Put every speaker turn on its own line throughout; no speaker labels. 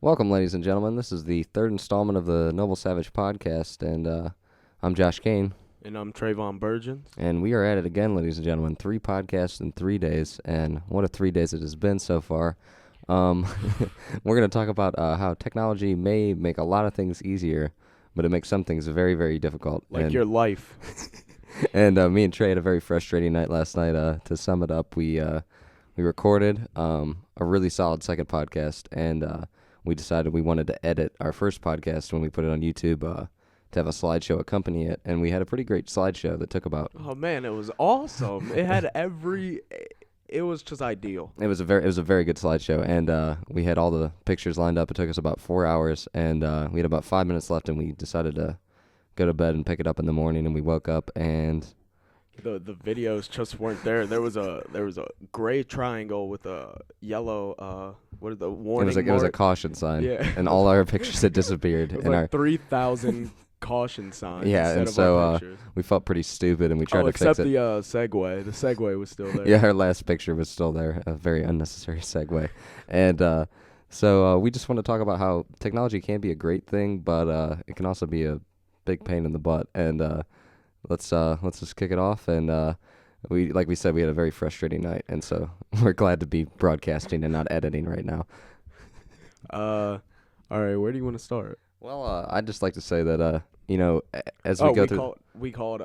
Welcome, ladies and gentlemen. This is the third installment of the Noble Savage podcast, and I'm Josh Kane.
And I'm Trayvon Burgeons.
And we are at it again, ladies and gentlemen. 3 podcasts in 3 days, and what a 3 days it has been so far. We're going to talk about how technology may make a lot of things easier, but it makes some things very, very difficult.
Like your life.
And me and Trey had a very frustrating night last night. To sum it up, we recorded a really solid second podcast, and we decided we wanted to edit our first podcast when we put it on YouTube to have a slideshow accompany it, and we had a pretty great slideshow that took about.
Oh man, it was awesome! It had it was just ideal.
It was a very good slideshow, and we had all the pictures lined up. It took us about 4 hours, and we had about 5 minutes left, and we decided to go to bed and pick it up in the morning. And we woke up and
the videos just weren't there. There was a gray triangle with a yellow what are the warning
it was a caution sign.
Yeah.
And all our pictures had disappeared.
It was
and
like
our
3,000 caution signs.
Yeah,
instead
and
of
so
our pictures.
we felt pretty stupid, and we tried to fix it.
Except the Segway. The Segway was still there.
Yeah, our last picture was still there. A very unnecessary segue. And so we just want to talk about how technology can be a great thing, but it can also be a big pain in the butt. And let's just kick it off. And like we said, we had a very frustrating night, and so we're glad to be broadcasting and not editing right now.
All right, where do you want to start?
Well, I'd just like to say that as we go through,
we called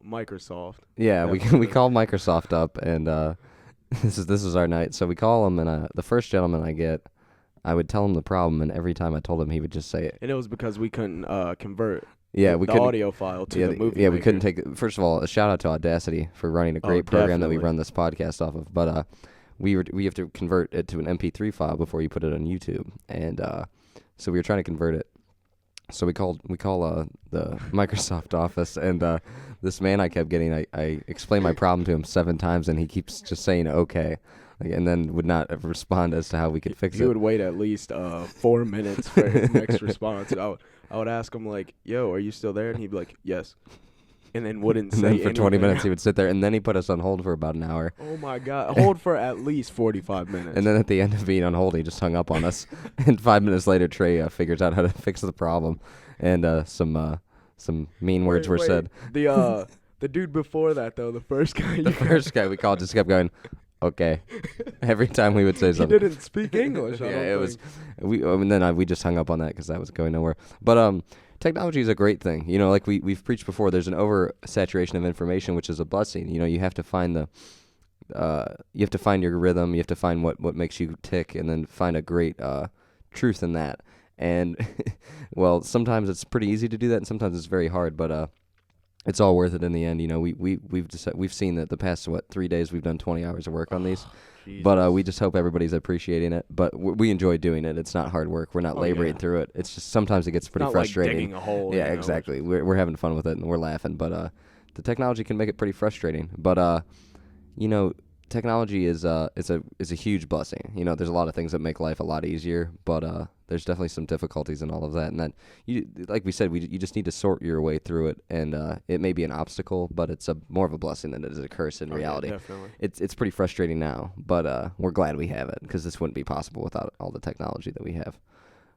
Microsoft.
yeah, we called Microsoft up, and this is our night. So we call him, and the first gentleman I would tell him the problem, and every time I told him, he would just say it.
And it was because we couldn't convert
the
audio file to the movie.
Yeah, we couldn't take. First of all, a shout out to Audacity for running a great program that we run this podcast off of. But we have to convert it to an MP3 file before you put it on YouTube, and so we were trying to convert it. So we call the Microsoft office, and this man I kept getting. I explained my problem to him 7 times, and he keeps just saying okay, and then would not respond as to how we could fix it.
He would wait at least 4 minutes for his next response. I would ask him like, "Yo, are you still there?" And he'd be like, "Yes," and then wouldn't
and
say
then for
anything.
20 minutes he would sit there, and then he put us on hold for about an hour.
Oh my God! Hold for at least 45 minutes.
And then at the end of being on hold, he just hung up on us. And 5 minutes later, Trey figures out how to fix the problem, and some mean words were said.
The dude before that though, the first guy.
The first guy we called just kept going, okay, every time we would say something.
He didn't speak English.
We just hung up on that because that was going nowhere. But technology is a great thing. You know, like we've preached before. There's an oversaturation of information, which is a blessing. You know, you have to find your rhythm. You have to find what makes you tick, and then find a great truth in that. And well, sometimes it's pretty easy to do that, and sometimes it's very hard. But it's all worth it in the end. You know, we've seen that the past 3 days we've done 20 hours of work on these. But we just hope everybody's appreciating it. But we enjoy doing it. It's not hard work. We're not laboring through it. It's just sometimes it gets pretty frustrating.
Like digging a hole.
Yeah, exactly. We're having fun with it, and we're laughing. But the technology can make it pretty frustrating. But technology is a huge blessing. You know, there's a lot of things that make life a lot easier, but there's definitely some difficulties in all of that. And that, like we said, you just need to sort your way through it. And it may be an obstacle, but it's more of a blessing than it is a curse in reality.
Yeah, definitely.
It's pretty frustrating now, but we're glad we have it, because this wouldn't be possible without all the technology that we have.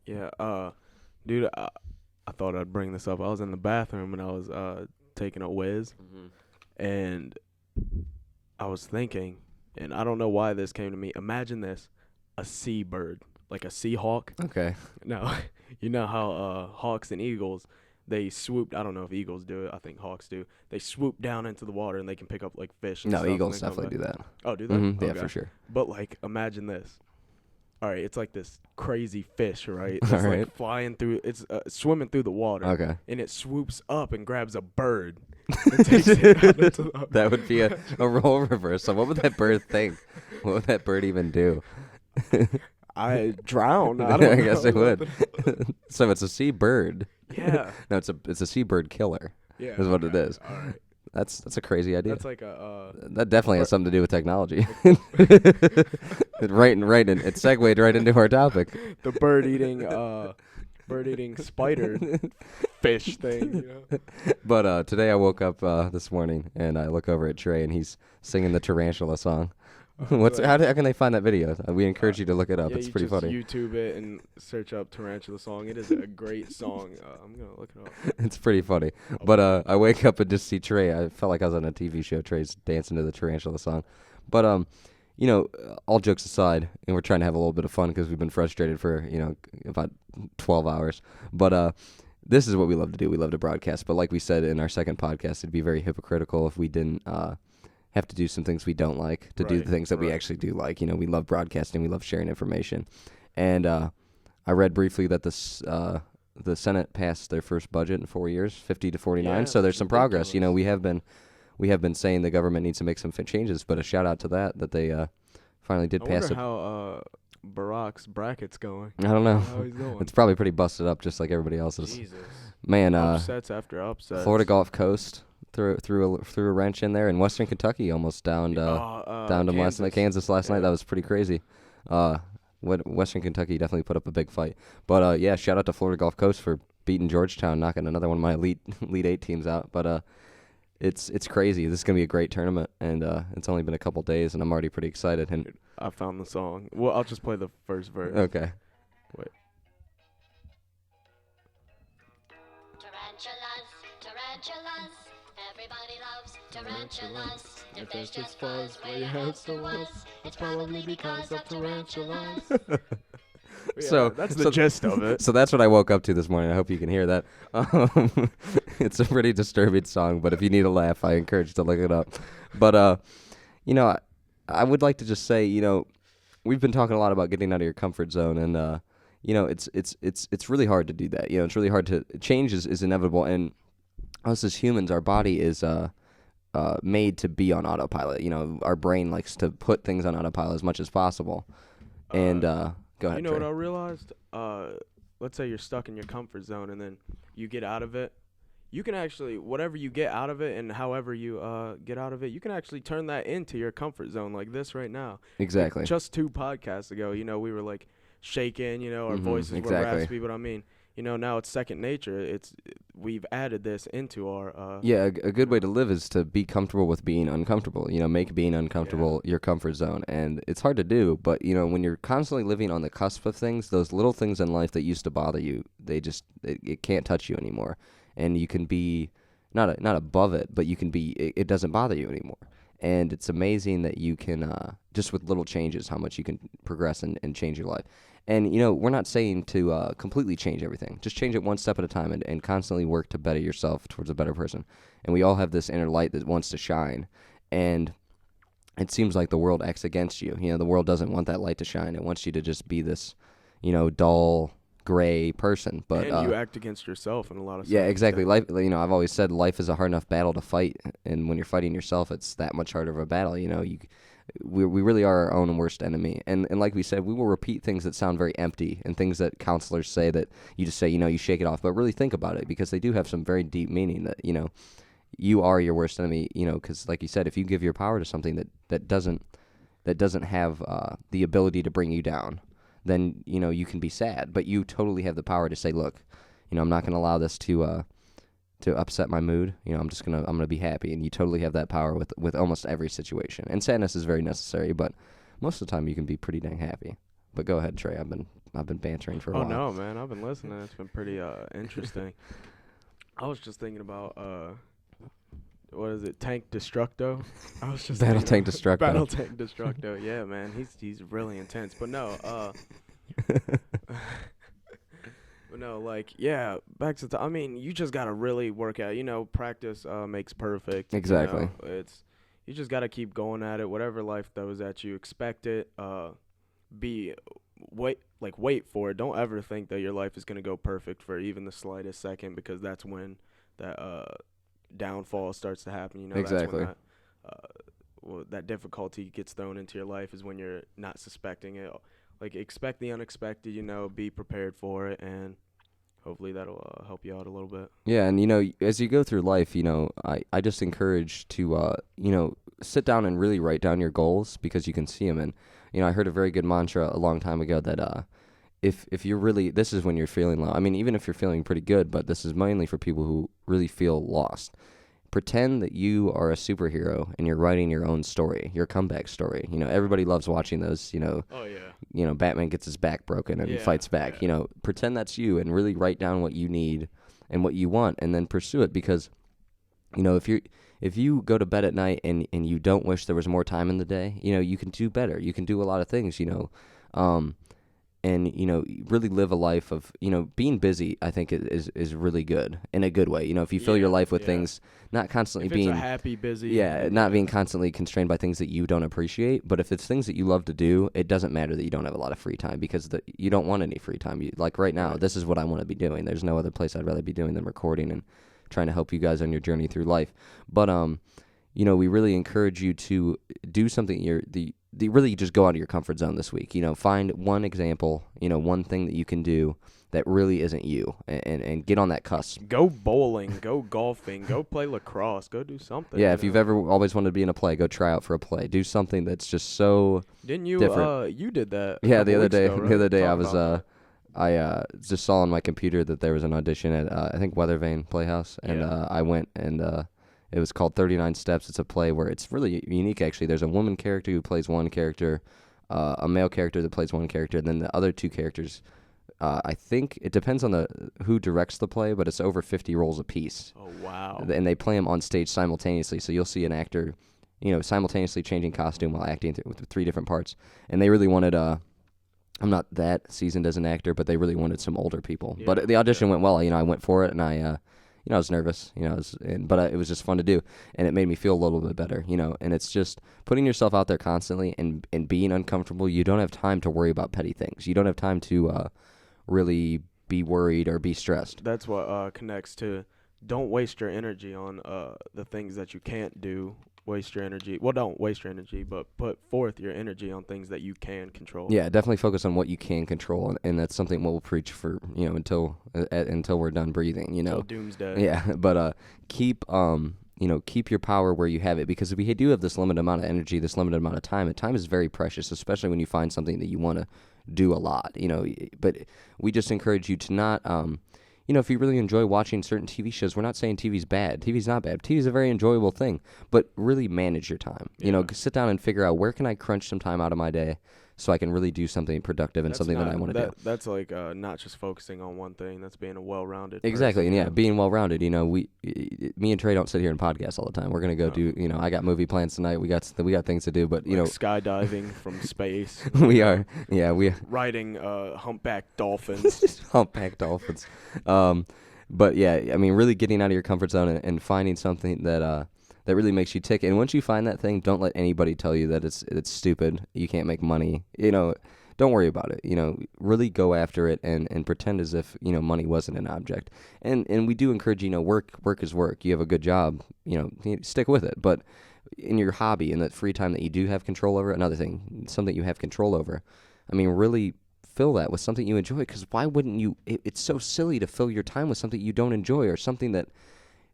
Yeah, dude, I thought I'd bring this up. I was in the bathroom and I was taking a whiz, and I was thinking, and I don't know why this came to me. Imagine this, a seabird, like a seahawk.
Okay.
No, you know how hawks and eagles, they swoop. I don't know if eagles do it. I think hawks do. They swoop down into the water and they can pick up like fish and
No,
stuff.
eagles definitely do that.
Oh, do they?
Mm-hmm. Yeah,
Okay.
for sure.
But like, imagine this. All right, it's like this crazy fish, right? It's
All right.
like flying through. It's swimming through the water.
Okay.
And it swoops up and grabs a bird. And takes it out into the
That would be a role reversal. What would that bird think? What would that bird even do?
I drown. I
I
don't
guess
know.
it would. So it's a seabird.
Yeah.
No, it's a seabird killer.
Yeah.
Is what it is.
All right.
That's a crazy idea.
That's like a.
That definitely has something to do with technology. It segued right into our topic.
The bird eating spider fish thing. You know?
But today I woke up this morning and I look over at Trey and he's singing the tarantula song. How can they find that video? We encourage you to look it up. It's pretty funny.
YouTube it and search up Tarantula song. It is a great song. I'm gonna look it up.
It's pretty funny. But I wake up and just see Trey. I felt like I was on a TV show. Trey's dancing to the Tarantula song. But all jokes aside, and we're trying to have a little bit of fun because we've been frustrated for about 12 hours. But this is what we love to do. We love to broadcast. But like we said in our second podcast, it'd be very hypocritical if we didn't have to do some things we don't like to do the things that we actually do like. We love broadcasting. We love sharing information. And I read briefly that the Senate passed their first budget in 4 years, 50 to 49. So there's some progress. We have been saying the government needs to make some changes, but a shout out to that they finally did pass it.
I wonder how Barack's bracket's going.
I don't know.
How he's going.
It's probably pretty busted up, just like everybody else's.
Jesus.
Man,
upsets after upsets.
Florida Gulf Coast threw a wrench in there, and Western Kentucky almost downed to Kansas last night. That was pretty crazy. Western Kentucky definitely put up a big fight. But shout out to Florida Gulf Coast for beating Georgetown, knocking another one of my elite 8 teams out. But it's crazy. This is gonna be a great tournament, and it's only been a couple days, and I'm already pretty excited. And
I found the song. Well, I'll just play the first verse.
Okay.
Wait.
Tarantulas, everybody loves tarantulas. If there's just fuzz where your head's to us, it's probably because of tarantulas.
So that's the gist of it.
So that's what I woke up to this morning. I hope you can hear that. It's a pretty disturbing song, but if you need a laugh, I encourage you to look it up. But I would like to just say, we've been talking a lot about getting out of your comfort zone, and it's really hard to do that. It's really hard to change is inevitable, and us as humans, our body is made to be on autopilot. Our brain likes to put things on autopilot as much as possible. And go ahead.
You know
Trey.
what I realized? Let's say you're stuck in your comfort zone, and then you get out of it. You can actually, whatever you get out of it and however you get out of it, you can actually turn that into your comfort zone, like this right now.
Exactly.
Like just 2 podcasts ago, we were like shaking, our voices were raspy, but I mean, now it's second nature. We've added this into our.
A good way to live is to be comfortable with being uncomfortable. Make being uncomfortable your comfort zone, and it's hard to do. But when you're constantly living on the cusp of things, those little things in life that used to bother you, it can't touch you anymore. And you can be not above it, but you can be. It doesn't bother you anymore. And it's amazing that you can just with little changes, how much you can progress and change your life. And we're not saying to completely change everything. Just change it one step at a time, and constantly work to better yourself towards a better person. And we all have this inner light that wants to shine. And it seems like the world acts against you. The world doesn't want that light to shine. It wants you to just be this, dull, gray person. But
and you act against yourself in a lot of
yeah, exactly. Life, I've always said life is a hard enough battle to fight, and when you're fighting yourself, it's that much harder of a battle. We really are our own worst enemy. And like we said, we will repeat things that sound very empty and things that counselors say that you just say, you shake it off. But really think about it, because they do have some very deep meaning that, you are your worst enemy, because like you said, if you give your power to something that doesn't have the ability to bring you down, then, you can be sad. But you totally have the power to say, look, I'm not going to allow this to upset my mood. I'm going to be happy. And you totally have that power with almost every situation. And sadness is very necessary, but most of the time you can be pretty dang happy. But go ahead, Trey. I've been bantering for a while.
Oh no, man. I've been listening. It's been pretty interesting. I was just thinking about what is it? Tank Destructo? I was just
Battle Tank Destructo.
Battle Tank Destructo. Yeah, man. He's really intense. But no, but no, back to I mean, you just gotta really work out. Practice makes perfect.
Exactly.
You just gotta keep going at it. Whatever life throws at you, expect it. Wait for it. Don't ever think that your life is gonna go perfect for even the slightest second, because that's when that downfall starts to happen.
Exactly.
That's when that difficulty gets thrown into your life, is when you're not suspecting it. Expect the unexpected, be prepared for it, and hopefully that'll help you out a little bit.
Yeah, and, as you go through life, I just encourage to, sit down and really write down your goals, because you can see them. And, I heard a very good mantra a long time ago that if you're really, this is when you're feeling low. I mean, even if you're feeling pretty good, but this is mainly for people who really feel lost. pretend that you are a superhero and you're writing your own story, your comeback story. Everybody loves watching those,
Oh yeah.
Batman gets his back broken and fights back. Pretend that's you and really write down what you need and what you want and then pursue it, because if you go to bed at night and you don't wish there was more time in the day, you can do better. You can do a lot of things, and really live a life of being busy. I think is really good in a good way. If you fill your life with things, not constantly being
a happy, busy,
not being constantly constrained by things that you don't appreciate. But if it's things that you love to do, it doesn't matter that you don't have a lot of free time, because you don't want any free time. Like right now, this is what I want to be doing. There's no other place I'd rather be doing than recording and trying to help you guys on your journey through life. But we really encourage you to do something. Really just go out of your comfort zone this week. Find one example, one thing that you can do that really isn't you, and get on that cusp.
Go bowling, go golfing, go play lacrosse, go do something.
Yeah, if you've ever always wanted to be in a play, go try out for a play. Do something that's just so
Didn't you
different.
You did that.
Yeah, the other day
Ago, right?
the other day
Talk
I was
about
I just saw on my computer that there was an audition at I think Weathervane Playhouse, and I went, and it was called 39 Steps. It's a play where it's really unique, actually. There's a woman character who plays one character, a male character that plays one character, and then the other two characters, I think it depends on who directs the play, but it's over 50 roles apiece.
Oh, wow.
And they play them on stage simultaneously, so you'll see an actor, simultaneously changing costume while acting with 3 different parts. And they really wanted, I'm not that seasoned as an actor, but they really wanted some older people.
Yeah,
but the audition went well. I went for it, and I was nervous, but it was just fun to do, and it made me feel a little bit better, and it's just putting yourself out there constantly and being uncomfortable. You don't have time to worry about petty things. You don't have time to really be worried or be stressed.
That's what connects to don't waste your energy on the things that you can't do. Waste your energy. Well, don't waste your energy, but put forth your energy on things that you can control.
Yeah, definitely focus on what you can control, and that's something we'll preach for, until we're done breathing,
Until doomsday.
Yeah, but keep your power where you have it, because we do have this limited amount of energy, this limited amount of time, and time is very precious, especially when you find something that you want to do a lot, but we just encourage you to not, if you really enjoy watching certain TV shows, we're not saying TV's bad. TV's not bad. TV's a very enjoyable thing, but really manage your time. Sit down and figure out, where can I crunch some time out of my day so I can really do something productive and
That's
something that I want to do.
That's like not just focusing on one thing. That's being a well-rounded
Exactly,
person.
and being well-rounded. Me and Trey don't sit here and podcast all the time. We're gonna go do. I got movie plans tonight. We got things to do, but
skydiving from space.
we are. Yeah, we
riding humpback dolphins.
Humpback dolphins. But yeah, really getting out of your comfort zone and finding something that really makes you tick. And once you find that thing, don't let anybody tell you that it's stupid. You can't make money. Don't worry about it. Really go after it and pretend as if money wasn't an object. And we do encourage work is work. You have a good job. Stick with it. But in your hobby, in that free time that you do have control over, another thing, something you have control over. Really fill that with something you enjoy. Because why wouldn't you? It's so silly to fill your time with something you don't enjoy, or something that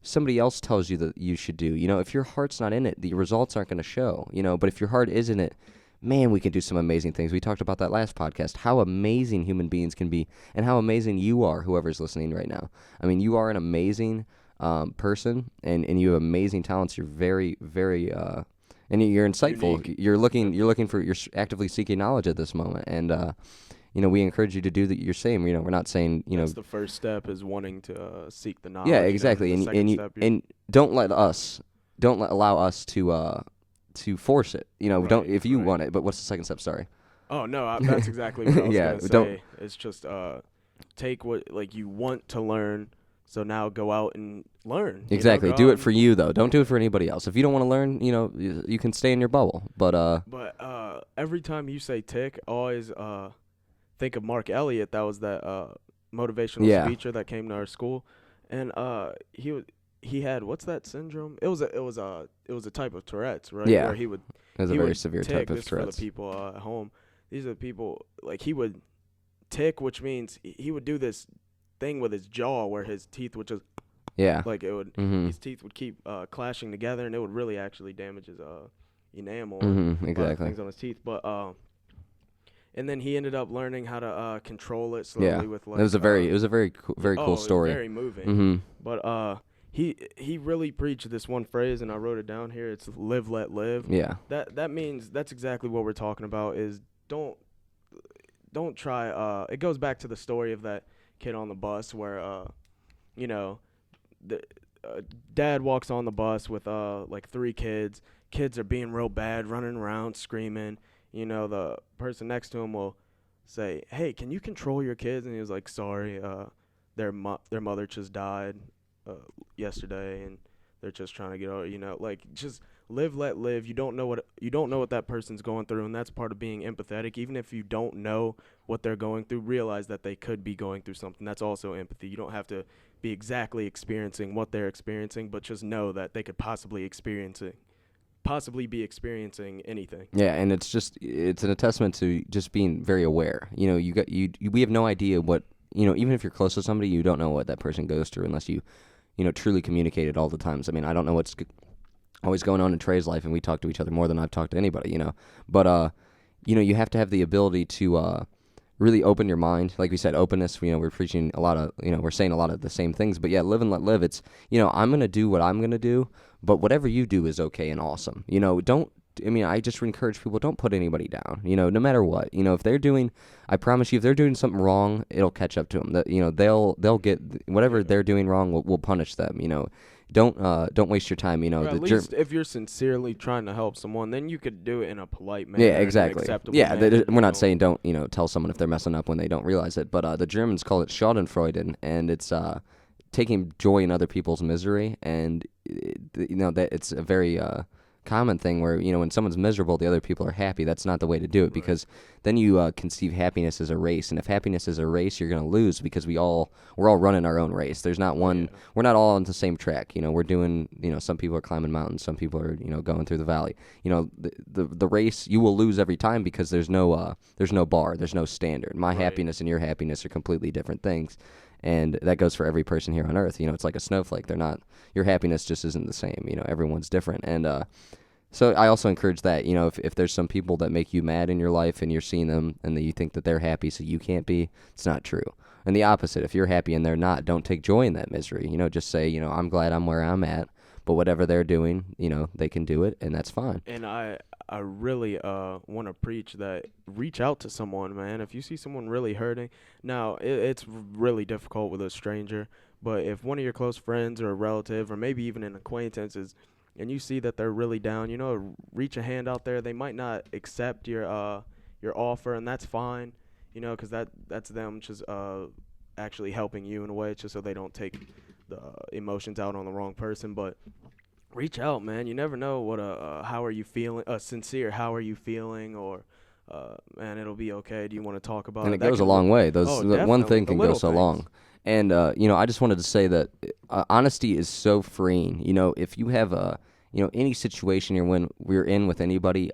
somebody else tells you that you should do. If your heart's not in it, the results aren't going to show. But if your heart is in it, man, we can do some amazing things. We talked about that last podcast, how amazing human beings can be, and how amazing you are, whoever's listening right now. You are an amazing person, and you have amazing talents. You're very, very, and you're insightful.
Unique.
You're actively seeking knowledge at this moment, and we encourage you to do your same. We're not saying,
That's the first step, is wanting to seek the knowledge.
Yeah, exactly. And don't allow us to force it. Don't if you want it. But what's the second step? Sorry.
Oh no, that's exactly what I was gonna say.
Don't.
It's just take what you want to learn. So now go out and learn.
Exactly. Do it for you though. Don't do it for anybody else. If you don't want to learn, you can stay in your bubble. But
every time you say tick, always think of Mark Elliott. That was that motivational speaker that came to our school, and he had, what's that syndrome? It was a type of Tourette's, right?
Yeah.
Where he would.
It was a very severe type of
Tourette's.
Tourette's.
For the people at home, these are the people, like, he would tick, which means he would do this thing with his jaw where his teeth would just like it would his teeth would keep clashing together, and it would really actually damage his enamel
exactly
things on his teeth. But and then he ended up learning how to control it slowly with, like,
it was a very cool story.
Very moving.
Mm-hmm.
But he really preached this one phrase, and I wrote it down here. It's live, let live.
Yeah.
That means that's exactly what we're talking about. Is don't try. It goes back to the story of that kid on the bus where you know, the dad walks on the bus with like 3 kids. Kids are being real bad, running around, screaming. The person next to him will say, "Hey, can you control your kids?" And he was like, "Sorry, their mother just died yesterday, and they're just trying to get over." Like, just live, let live. You don't know what that person's going through, and that's part of being empathetic. Even if you don't know what they're going through, realize that they could be going through something. That's also empathy. You don't have to be exactly experiencing what they're experiencing, but just know that they could possibly be experiencing anything.
Yeah, and it's an testament to just being very aware. We have no idea what, even if you're close to somebody, you don't know what that person goes through unless you truly communicate it all the times. I mean, I don't know what's always going on in Trey's life, and we talk to each other more than I've talked to anybody, But, you have to have the ability to really open your mind. Like we said, openness, we're preaching a lot of, we're saying a lot of the same things. But, yeah, live and let live. It's, I'm going to do what I'm going to do, but whatever you do is okay and awesome. I just encourage people, don't put anybody down, no matter what. If they're doing, I promise you, if they're doing something wrong, it'll catch up to them. They'll get whatever they're doing wrong will punish them. Don't waste your time.
At least if you're sincerely trying to help someone, then you could do it in a polite manner.
Yeah, exactly.
Yeah,
we're not saying don't tell someone if they're messing up when they don't realize it. But the Germans call it Schadenfreude, and it's taking joy in other people's misery, and that it's a very common thing where when someone's miserable, the other people are happy. That's not the way to do it, because then you conceive happiness as a race, and if happiness is a race, you're going to lose, because we're all running our own race. There's not one. Yeah. We're not all on the same track. We're doing. Some people are climbing mountains, some people are going through the valley. The race, you will lose every time, because there's no bar, there's no standard. My happiness and your happiness are completely different things. And that goes for every person here on earth. It's like a snowflake. Your happiness just isn't the same. Everyone's different. And so I also encourage that, if there's some people that make you mad in your life and you're seeing them and that you think that they're happy so you can't be, it's not true. And the opposite, if you're happy and they're not, don't take joy in that misery. Just say, I'm glad I'm where I'm at, but whatever they're doing, they can do it, and that's fine.
And I really want to preach that reach out to someone, man. If you see someone really hurting, now it's really difficult with a stranger, but if one of your close friends or a relative or maybe even an acquaintance and you see that they're really down, reach a hand out there. They might not accept your offer, and that's fine, because that's them just actually helping you in a way, just so they don't take the emotions out on the wrong person. But reach out, man. You never know what how are you feeling? Sincere, how are you feeling? Or man, it'll be okay. Do you want to talk about it?
And it goes a long way. One thing can go so long. And I just wanted to say that honesty is so freeing. If you have any situation we're in with anybody,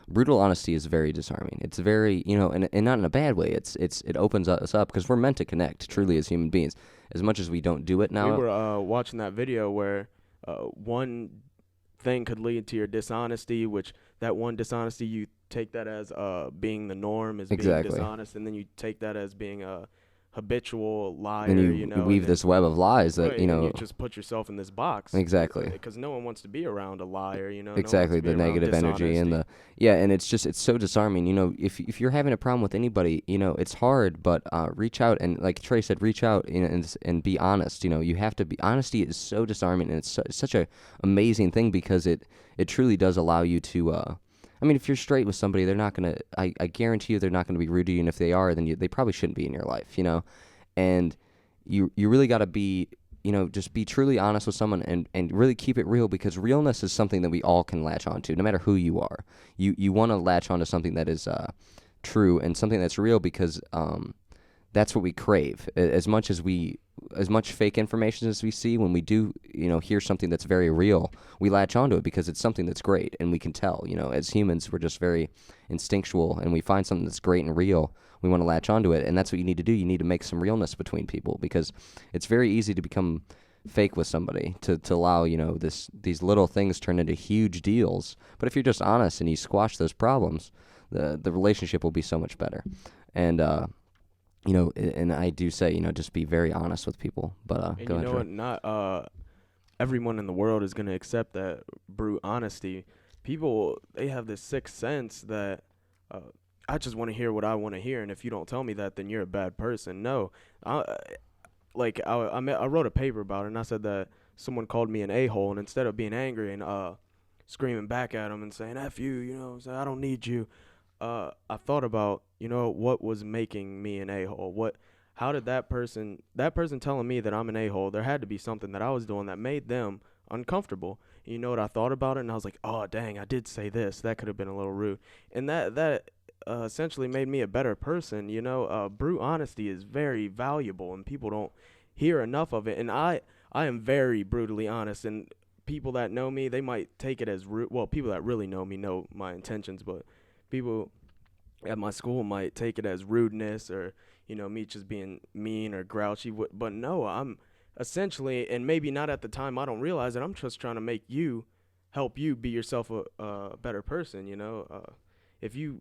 brutal honesty is very disarming. It's very, and not in a bad way. It opens us up, because we're meant to connect truly as human beings. As much as we don't do it now.
We were watching that video where one thing could lead to your dishonesty, which that one dishonesty, you take that as being the norm, as being dishonest, and then you take that as being a habitual liar.
And you weave this web of lies that
and you just put yourself in this box.
Exactly.
Because no one wants to be around a liar.
Exactly, the negative energy and and it's so disarming. If you're having a problem with anybody, it's hard, but reach out, and like Trey said, reach out and be honest. You have to be. Honesty is so disarming, and it's such a amazing thing, because it truly does allow you to. If you're straight with somebody, they're not going to, I guarantee you they're not going to be rude to you, and if they are, then they probably shouldn't be in your life, and you really got to be, just be truly honest with someone and really keep it real, because realness is something that we all can latch onto, no matter who you are. You want to latch onto something that is true and something that's real, because that's what we crave. As much fake information as we see, when we do, hear something that's very real, we latch onto it because it's something that's great, and we can tell. As humans, we're just very instinctual, and we find something that's great and real, we want to latch onto it, and that's what you need to do. You need to make some realness between people, because it's very easy to become fake with somebody, to allow these little things turn into huge deals. But if you're just honest and you squash those problems, the relationship will be so much better. And and I do say, just be very honest with people. But
and
go ahead.
What? everyone in the world is gonna accept that brute honesty. People, they have this sixth sense that uh, I just want to hear what I want to hear, and if you don't tell me that, then you're a bad person. No, I wrote a paper about it, and I said that someone called me an a-hole, and instead of being angry and screaming back at him and saying "F you," I don't need you. I thought about, what was making me an a-hole. How did that person telling me that I'm an a-hole, there had to be something that I was doing that made them uncomfortable. And you know what, I thought about it, and I was like, oh, dang, I did say this. That could have been a little rude. And that essentially made me a better person. Brute honesty is very valuable, and people don't hear enough of it. And I am very brutally honest, and people that know me, they might take it as rude. Well, people that really know me know my intentions, but people at my school might take it as rudeness or, me just being mean or grouchy. But no, I'm essentially, and maybe not at the time, I don't realize it, I'm just trying to help you be yourself a better person, If you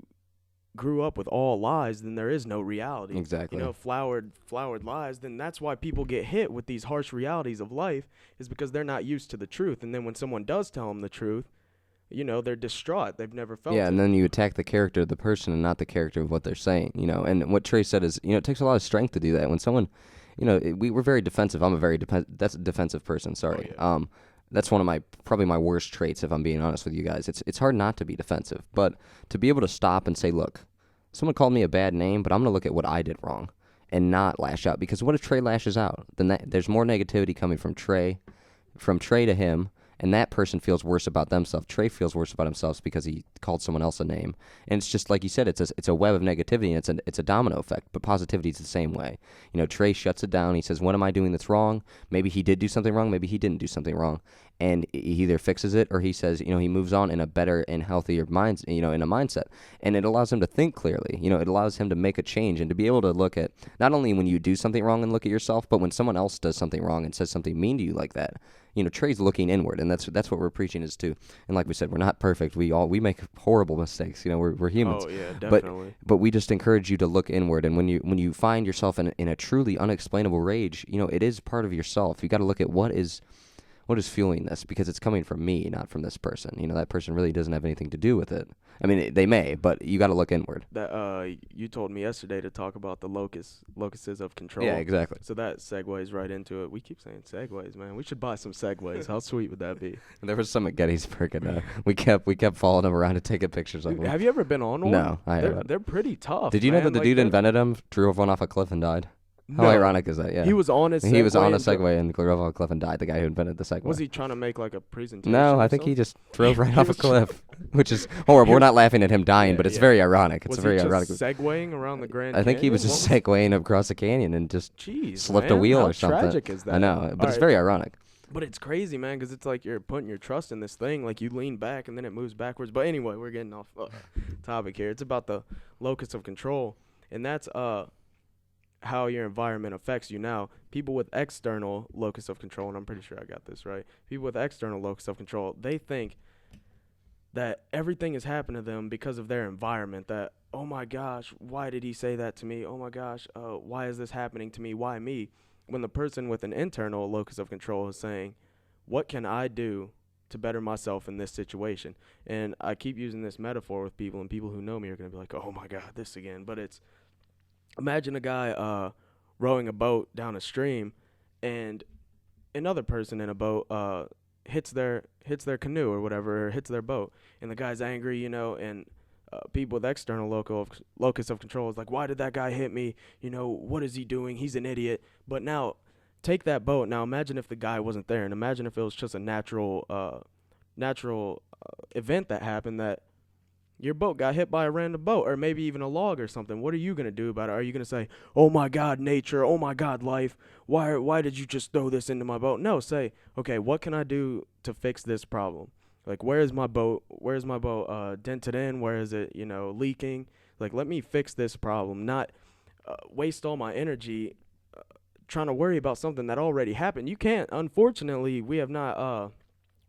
grew up with all lies, then there is no reality.
Exactly.
Flowered lies, then that's why people get hit with these harsh realities of life, is because they're not used to the truth. And then when someone does tell them the truth, they're distraught. They've never felt it.
Yeah, and then you attack the character of the person and not the character of what they're saying, And what Trey said is, it takes a lot of strength to do that. When someone, we're very defensive. I'm that's a defensive person, sorry.
Oh, yeah.
That's one of probably my worst traits, if I'm being honest with you guys. It's hard not to be defensive, but to be able to stop and say, look, someone called me a bad name, but I'm going to look at what I did wrong and not lash out. Because what if Trey lashes out? Then there's more negativity coming from Trey to him, and that person feels worse about themselves. Trey feels worse about himself because he called someone else a name. And it's just like you said, it's a web of negativity, and it's a domino effect, but positivity is the same way. Trey shuts it down. He says, what am I doing that's wrong? Maybe he did do something wrong. Maybe he didn't do something wrong. And he either fixes it or he says, he moves on in a better and healthier in a mindset. And it allows him to think clearly. It allows him to make a change and to be able to look at, not only when you do something wrong and look at yourself, but when someone else does something wrong and says something mean to you like that. Trey's looking inward, and that's what we're preaching is too. And like we said, we're not perfect. We make horrible mistakes. We're humans.
Oh yeah, definitely.
But we just encourage you to look inward. And when you find yourself in a truly unexplainable rage, it is part of yourself. You got to look at what is fueling this, because it's coming from me, not from this person. That person really doesn't have anything to do with it. I mean, they may, but you got to look inward.
That you told me yesterday to talk about the locuses of control.
Yeah, exactly.
So that segues right into it. We keep saying segues, man. We should buy some segues. How sweet would that be?
There was some at Gettysburg, and we kept following them around and taking pictures of them.
Have you ever been on one?
No, I haven't.
They're pretty tough.
Did you know that the dude invented them, drove one off a cliff, and died? How ironic is that? Yeah.
He was on a Segway.
He was on a Segway and drove off a cliff and died. The guy who invented the Segway.
Was he trying to make like a presentation?
No, I think he just drove right off a cliff, which is horrible. We're not laughing at him dying, but it's very ironic. It's very ironic.
Was he just segwaying around the Grand
Canyon? I think he was just segwaying across the canyon and just slipped a wheel or something.
How tragic is that?
I know, but it's very ironic.
But it's crazy, man, because it's like you're putting your trust in this thing. Like you lean back and then it moves backwards. But anyway, we're getting off topic here. It's about the locus of control, and that's how your environment affects you. Now, people with external locus of control, and I'm pretty sure I got this right, people with external locus of control, they think that everything is happening to them because of their environment, that, oh my gosh, why did he say that to me? Oh my gosh, why is this happening to me? Why me? When the person with an internal locus of control is saying, what can I do to better myself in this situation? And I keep using this metaphor with people, and people who know me are going to be like, oh my God, this again. But it's, imagine a guy rowing a boat down a stream, and another person in a boat hits their canoe or whatever, or hits their boat, and the guy's angry, and people with external locus of control is like, why did that guy hit me? What is he doing? He's an idiot. But now, take that boat. Now imagine if the guy wasn't there, and imagine if it was just a natural event that happened, that your boat got hit by a random boat, or maybe even a log or something. What are you going to do about it? Are you going to say, oh my God, nature, oh my God, life, why did you just throw this into my boat? No, say, okay, what can I do to fix this problem? Like, where's my boat dented in? Where is it, leaking? Like, let me fix this problem, not waste all my energy trying to worry about something that already happened. You can't, unfortunately, we have not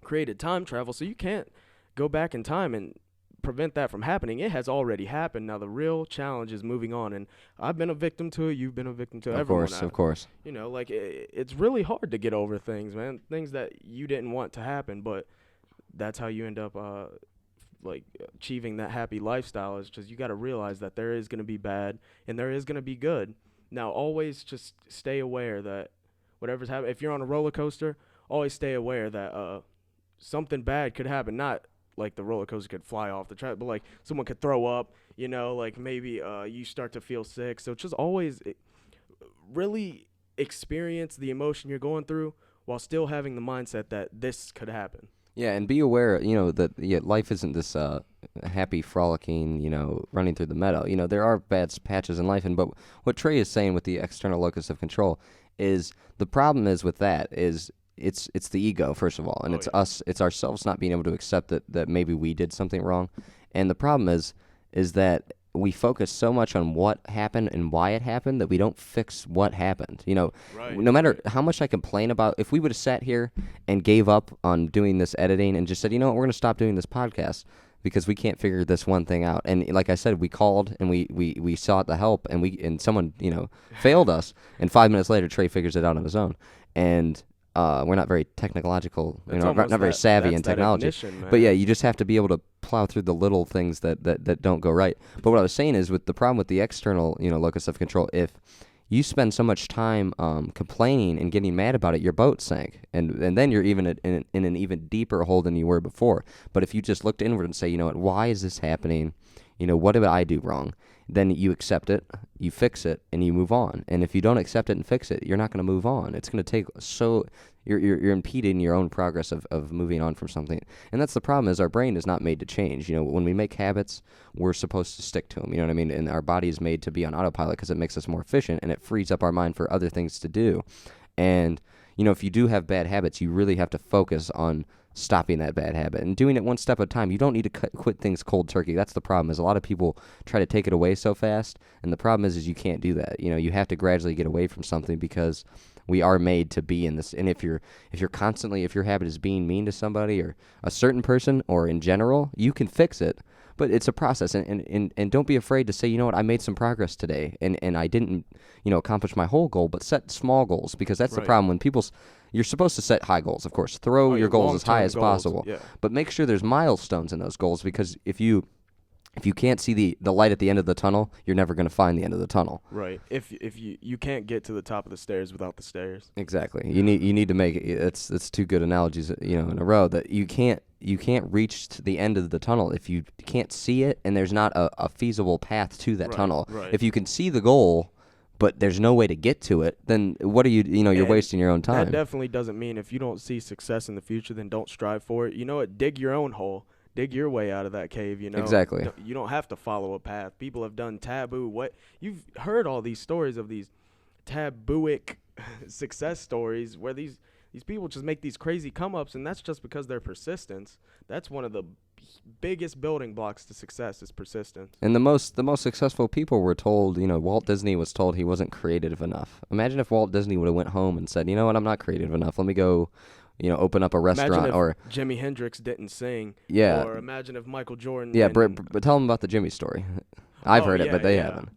created time travel, so you can't go back in time and prevent that from happening, it has already happened. Now the real challenge is moving on, and I've been a victim to it. You've been a victim to it.
Of course.
You know, like it's really hard to get over things, man. Things that you didn't want to happen, but that's how you end up like achieving that happy lifestyle. Is just you got to realize that there is going to be bad and there is going to be good. Now, always just stay aware that whatever's happening, if you're on a roller coaster, always stay aware that something bad could happen. Not like the roller coaster could fly off the track, but like someone could throw up, you know, like maybe you start to feel sick. So just always really experience the emotion you're going through while still having the mindset that this could happen.
Yeah, and be aware, you know, that life isn't this happy, frolicking, you know, running through the meadow. You know, there are bad patches in life, but what Trey is saying with the external locus of control is the problem is with that is it's the ego, first of all, and it's ourselves not being able to accept that maybe we did something wrong. And the problem is that we focus so much on what happened and why it happened that we don't fix what happened. You know, no matter how much I complain about, if we would have sat here and gave up on doing this editing and just said, you know what, we're going to stop doing this podcast because we can't figure this one thing out. And like I said, we called and we sought the help and someone, you know, failed us. And 5 minutes later, Trey figures it out on his own. And we're not very technological, you know, not very savvy in technology. But yeah, you just have to be able to plow through the little things that don't go right. But what I was saying is, with the problem with the external, you know, locus of control, if you spend so much time complaining and getting mad about it, your boat sank, and then you're even in an even deeper hole than you were before. But if you just looked inward and say, you know what, why is this happening? You know, what did I do wrong? Then you accept it, you fix it, and you move on. And if you don't accept it and fix it, you're not going to move on. It's going to take you're impeding your own progress of moving on from something. And that's the problem, is our brain is not made to change. You know, when we make habits, we're supposed to stick to them. You know what I mean? And our body is made to be on autopilot because it makes us more efficient and it frees up our mind for other things to do. And, you know, if you do have bad habits, you really have to focus on stopping that bad habit and doing it one step at a time. You don't need to quit things cold turkey. That's the problem, is a lot of people try to take it away so fast, and the problem is you can't do that. You know, you have to gradually get away from something because we are made to be in this. And if your habit is being mean to somebody or a certain person or in general, you can fix it. But it's a process, and don't be afraid to say, you know what, I made some progress today, and I didn't, you know, accomplish my whole goal, but set small goals, because that's the problem. When you're supposed to set high goals, of course. Throw your goals as high as possible, but make sure there's milestones in those goals, because if you can't see the light at the end of the tunnel, you're never going to find the end of the tunnel.
Right. If you can't get to the top of the stairs without the stairs.
Exactly. You need to make it. It's two good analogies, you know, in a row, that you can't reach to the end of the tunnel if you can't see it and there's not a feasible path to that tunnel.
Right.
If you can see the goal but there's no way to get to it, then what are you're wasting your own time.
That definitely doesn't mean if you don't see success in the future, then don't strive for it. You know what? Dig your own hole. Dig your way out of that cave, you know.
Exactly.
You don't have to follow a path. People have done you've heard all these stories of these tabooic success stories where these people just make these crazy come-ups, and that's just because their persistence. That's one of the biggest building blocks to success, is persistence.
And the most successful people were told, you know, Walt Disney was told he wasn't creative enough. Imagine if Walt Disney would have went home and said, you know what, I'm not creative enough. Let me go, you know, open up a restaurant.
Imagine if
or
Jimi Hendrix didn't sing.
Yeah.
Or imagine if Michael Jordan.
Yeah, but tell them about the Jimmy story. I've heard it, but they haven't.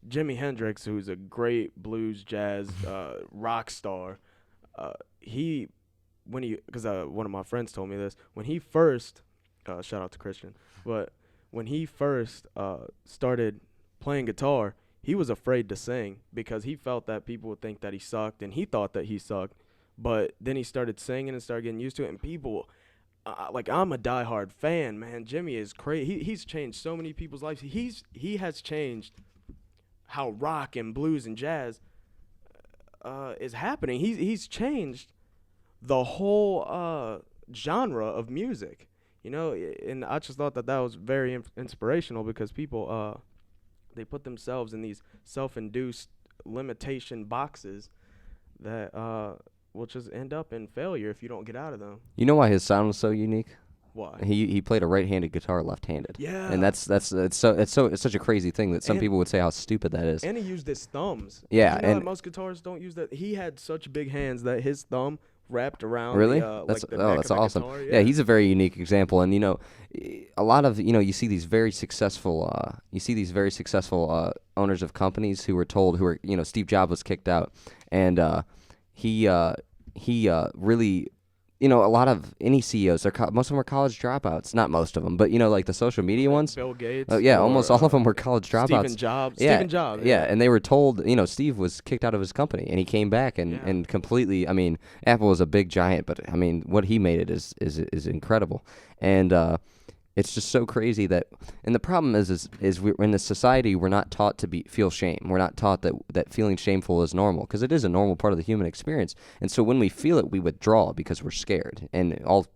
Jimi Hendrix, who's a great blues jazz rock star, because one of my friends told me this, when he first, shout out to Christian, but when he first started playing guitar, he was afraid to sing because he felt that people would think that he sucked, and he thought that he sucked. But then he started singing and started getting used to it, and people, I'm a diehard fan, man. Jimmy is crazy. He's changed so many people's lives. He has changed how rock and blues and jazz is happening. He's changed the whole genre of music, you know. And I just thought that was very inspirational, because people they put themselves in these self-induced limitation boxes that will just end up in failure if you don't get out of them.
You know why his sound was so unique?
Why?
He played a right-handed guitar left-handed.
Yeah.
And it's such a crazy thing that some people would say how stupid that is.
And he used his thumbs.
Yeah.
You know that most guitarists don't use that. He had such big hands that his thumb wrapped around
Really?
the
That's
like the neck
that's
of a
awesome.
guitar.
Yeah, he's a very unique example, and a lot of you see these very successful owners of companies who were Steve Jobs was kicked out, and he really. A lot of any CEOs, most of them are college dropouts. Not most of them, but like the social media ones.
Bill Gates.
Yeah,
or,
almost all of them were college dropouts.
Stephen Jobs.
Yeah,
Stephen Jobs.
yeah, and they were told, Steve was kicked out of his company, and he came back and completely. I mean, Apple is a big giant, but I mean, what he made it is incredible, and it's just so crazy that. And the problem is we're in this society, we're not taught to feel shame. We're not taught that feeling shameful is normal, because it is a normal part of the human experience. And so when we feel it, we withdraw because we're scared, and all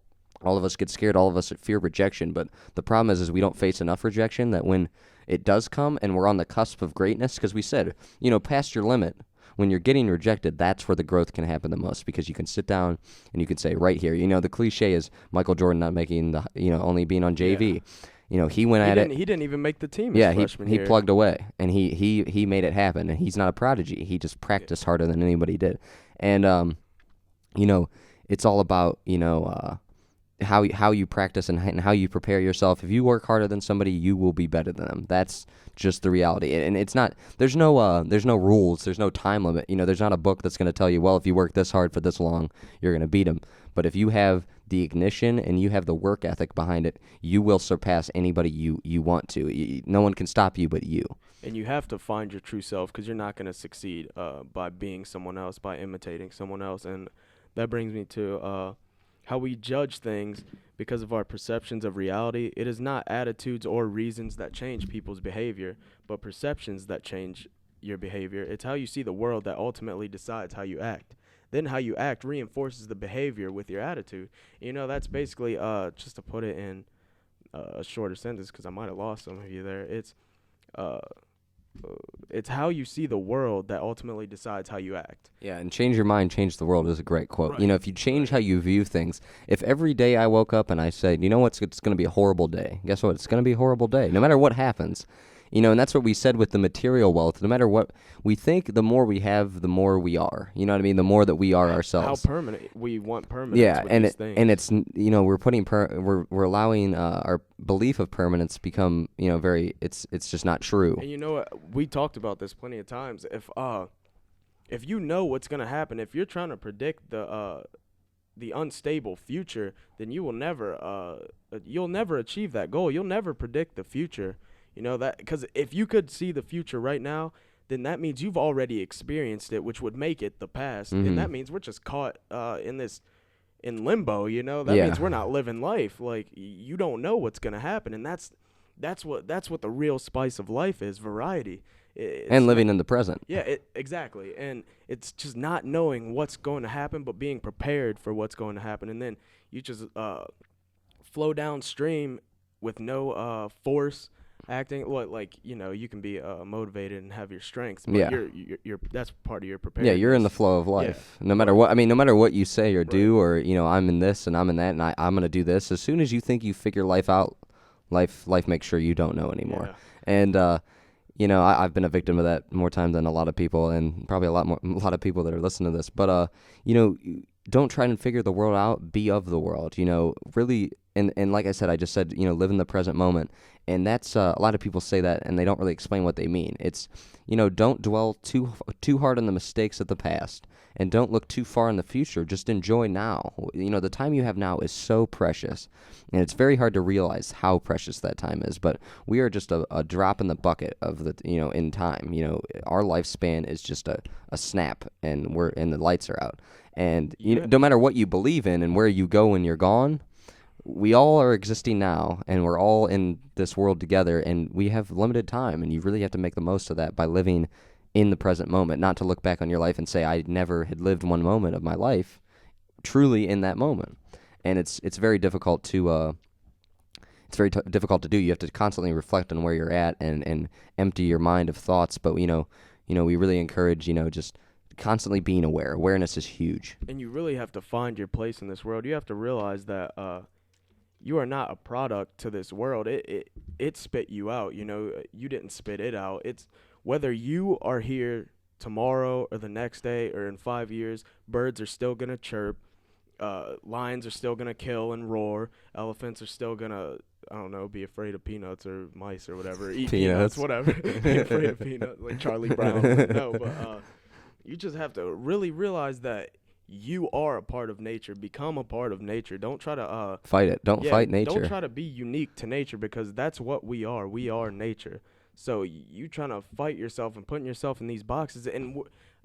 of us get scared. All of us fear rejection. But the problem is we don't face enough rejection that when it does come and we're on the cusp of greatness, because we said, past your limit, when you're getting rejected, that's where the growth can happen the most, because you can sit down and you can say right here, the cliche is Michael Jordan not making only being on JV.
Yeah.
He went at it.
He didn't even make the team.
Yeah,
his freshman
he
year.
plugged away, and he made it happen. And he's not a prodigy. He just practiced harder than anybody did. And it's all about how you practice and how you prepare yourself. If you work harder than somebody, you will be better than them. That's just the reality. And it's not. There's no rules. There's no time limit. There's not a book that's going to tell you, well, if you work this hard for this long, you're going to beat them. But if you have the ignition and you have the work ethic behind it, you will surpass anybody you want to. No one can stop you but you.
And you have to find your true self, because you're not going to succeed by being someone else, by imitating someone else. And that brings me to how we judge things because of our perceptions of reality. It is not attitudes or reasons that change people's behavior, but perceptions that change your behavior. It's how you see the world that ultimately decides how you act. Then how you act reinforces the behavior with your attitude. That's basically, just to put it in a shorter sentence, because I might have lost some of you there. It's how you see the world that ultimately decides how you act.
Yeah, and change your mind, change the world is a great quote.
Right.
If you change how you view things, if every day I woke up and I said, it's going to be a horrible day, guess what? It's going to be a horrible day, no matter what happens. And that's what we said with the material wealth. No matter what we think, the more we have, the more we are. You know what I mean? The more that we are ourselves.
How permanent we want permanence.
Yeah,
with
and
these things.
it's we're putting we're allowing our belief of permanence become very it's just not true.
And you know what? We talked about this plenty of times. If you know what's gonna happen, if you're trying to predict the unstable future, then you'll never achieve that goal. You'll never predict the future. That because if you could see the future right now, then that means you've already experienced it, which would make it the past.
Mm-hmm.
And that means we're just caught in limbo. That means we're not living life. Like, you don't know what's gonna happen, and that's what the real spice of life is: variety.
And living in the present.
Yeah, exactly. And it's just not knowing what's going to happen, but being prepared for what's going to happen. And then you just flow downstream with no force acting. You can be motivated and have your strengths, but you're that's part of your preparedness.
Yeah, you're in the flow of life. Yeah. No matter what, no matter what you say or do, or I'm in this and I'm in that and I'm going to do this. As soon as you think you figure life out, life makes sure you don't know anymore.
Yeah.
And I've been a victim of that more times than a lot of people, and probably a lot of people that are listening to this. But don't try and figure the world out. Be of the world. Really. And like I said, I just said, live in the present moment. And that's a lot of people say that, and they don't really explain what they mean. It's, don't dwell too hard on the mistakes of the past, and don't look too far in the future. Just enjoy now. The time you have now is so precious, and it's very hard to realize how precious that time is. But we are just a drop in the bucket of the, in time. Our lifespan is just a snap, and the lights are out. And no matter what you believe in and where you go when you're gone, we all are existing now, and we're all in this world together, and we have limited time, and you really have to make the most of that by living in the present moment, not to look back on your life and say, I never had lived one moment of my life truly in that moment. And it's very difficult to difficult to do. You have to constantly reflect on where you're at and empty your mind of thoughts, but we really encourage just constantly being aware. Awareness is huge.
And you really have to find your place in this world. You have to realize that you are not a product to this world. It spit you out. You didn't spit it out. It's whether you are here tomorrow or the next day or in 5 years, birds are still going to chirp. lions are still gonna kill and roar. Elephants are still gonna, I don't know, be afraid of peanuts or mice or whatever. Eat peanuts, whatever. Be afraid of peanuts, like Charlie Brown. No, but you just have to really realize that you are a part of nature. Become a part of nature. Don't try to
fight it. Don't fight nature.
Don't try to be unique to nature, because that's what we are. We are nature. So you trying to fight yourself and putting yourself in these boxes. And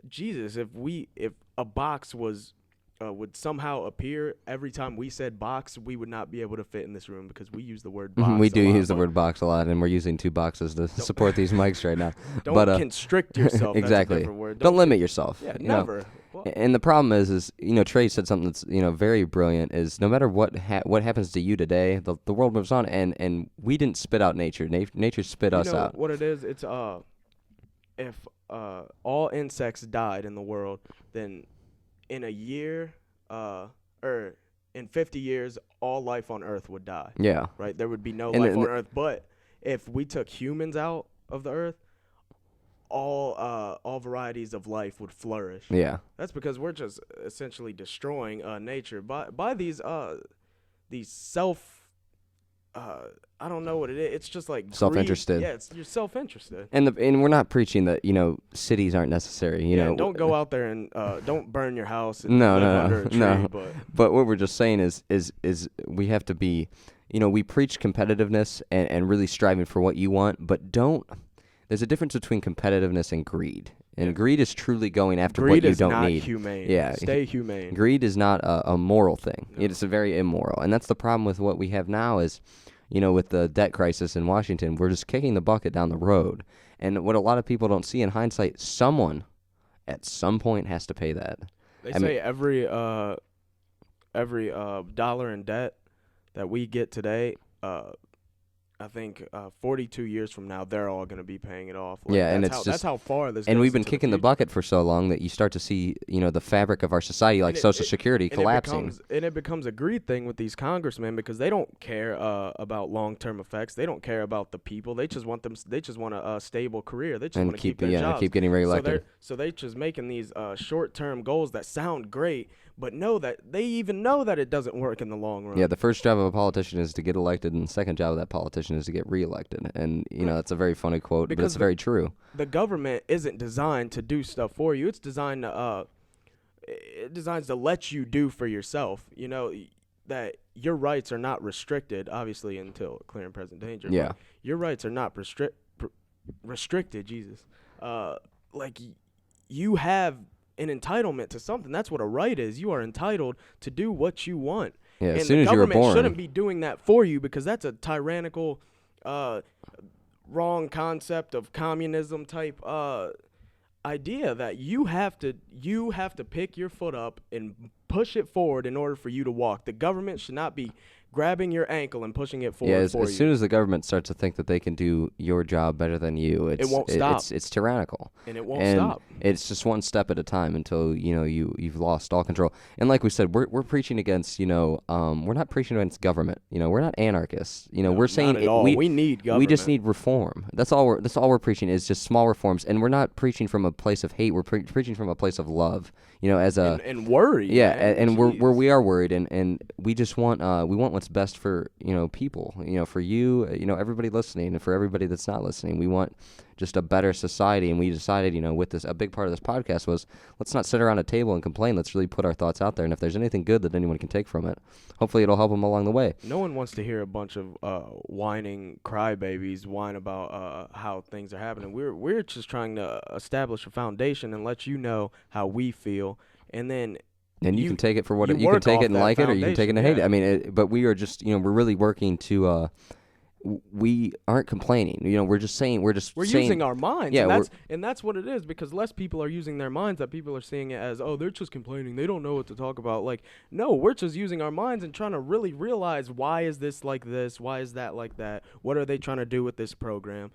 Jesus, if a box was would somehow appear every time we said box, we would not be able to fit in this room, because we use the word box.
We do use the word box a lot, and we're using 2 boxes to support these mics right now.
Don't constrict yourself.
Exactly.
That's a different word.
Don't limit yourself.
Yeah, never.
Well, and the problem is Trey said something that's very brilliant. Is no matter what happens to you today, the world moves on, and we didn't spit out nature. Nature spit us out.
What it is? It's if all insects died in the world, then in a year, or in 50 years, all life on Earth would die.
Yeah.
Right? There would be no life on Earth. But if we took humans out of the Earth, all varieties of life would flourish.
Yeah.
That's because we're just essentially destroying nature by these self. I don't know what it is. It's just like
self-interested.
Greed. Yeah, you're self-interested.
And we're not preaching that cities aren't necessary.
Don't go out there and don't burn your house. And
No.
under a tree,
But what we're just saying is we have to be, we preach competitiveness and really striving for what you want, but don't. There's a difference between competitiveness and greed. And greed is truly going after what you don't need.
Greed is not humane.
Yeah.
Stay humane.
Greed is not a moral thing. No. It's a very immoral. And that's the problem with what we have now is, with the debt crisis in Washington, we're just kicking the bucket down the road. And what a lot of people don't see in hindsight, someone at some point has to pay that.
They say every dollar in debt that we get today, I think 42 years from now, they're all going to be paying it off.
And
that's how far this.
And we've been kicking the bucket for so long that you start to see, the fabric of our society, like Social Security, collapsing.
It becomes a greed thing with these congressmen, because they don't care about long-term effects. They don't care about the people. They just want a stable career. They just want to keep their jobs.
Keep getting reelected.
So they're just making these short-term goals that sound great, but know that it doesn't work in the long run.
Yeah, the first job of a politician is to get elected, and the second job of that politician is to get reelected. And, that's a very funny quote, but it's very true.
The government isn't designed to do stuff for you. It's designed to let you do for yourself. That your rights are not restricted, obviously, until clear and present danger.
Yeah.
But your rights are not restricted, Jesus. You have an entitlement to something. That's what a right is. You are entitled to do what you want.
Yeah,
and
as soon as you were born.
The government shouldn't be doing that for you, because that's a tyrannical, wrong concept of communism type idea that you have to pick your foot up and push it forward in order for you to walk. The government should not be grabbing your ankle and pushing it forward for you.
As soon as the government starts to think that they can do your job better than you, it won't stop. It's tyrannical.
And it won't stop.
It's just one step at a time until, you've lost all control. And like we said, we're preaching against, we're not preaching against government. We're not anarchists. We're saying
not at all. We need government.
We just need reform. That's all we're preaching is just small reforms. And we're not preaching from a place of hate. We're preaching from a place of love.
And worry.
Yeah, and we are worried, and we just want what's best for people, for you, everybody listening, and for everybody that's not listening. We want just a better society, and we decided, with this, a big part of this podcast was, let's not sit around a table and complain. Let's really put our thoughts out there, and if there's anything good that anyone can take from it, hopefully it'll help them along the way.
No one wants to hear a bunch of whining crybabies whine about how things are happening. We're just trying to establish a foundation and let you know how we feel, and then.
And you can take it for what you can take it and like it, or you can take it and hate it. I mean, but we are just, we're really working to. We aren't complaining. We're just saying we're
using our minds.
Yeah,
and that's what it is, because less people are using their minds. That people are seeing it as, oh, they're just complaining. They don't know what to talk about. Like, no, we're just using our minds and trying to really realize, why is this like this? Why is that like that? What are they trying to do with this program?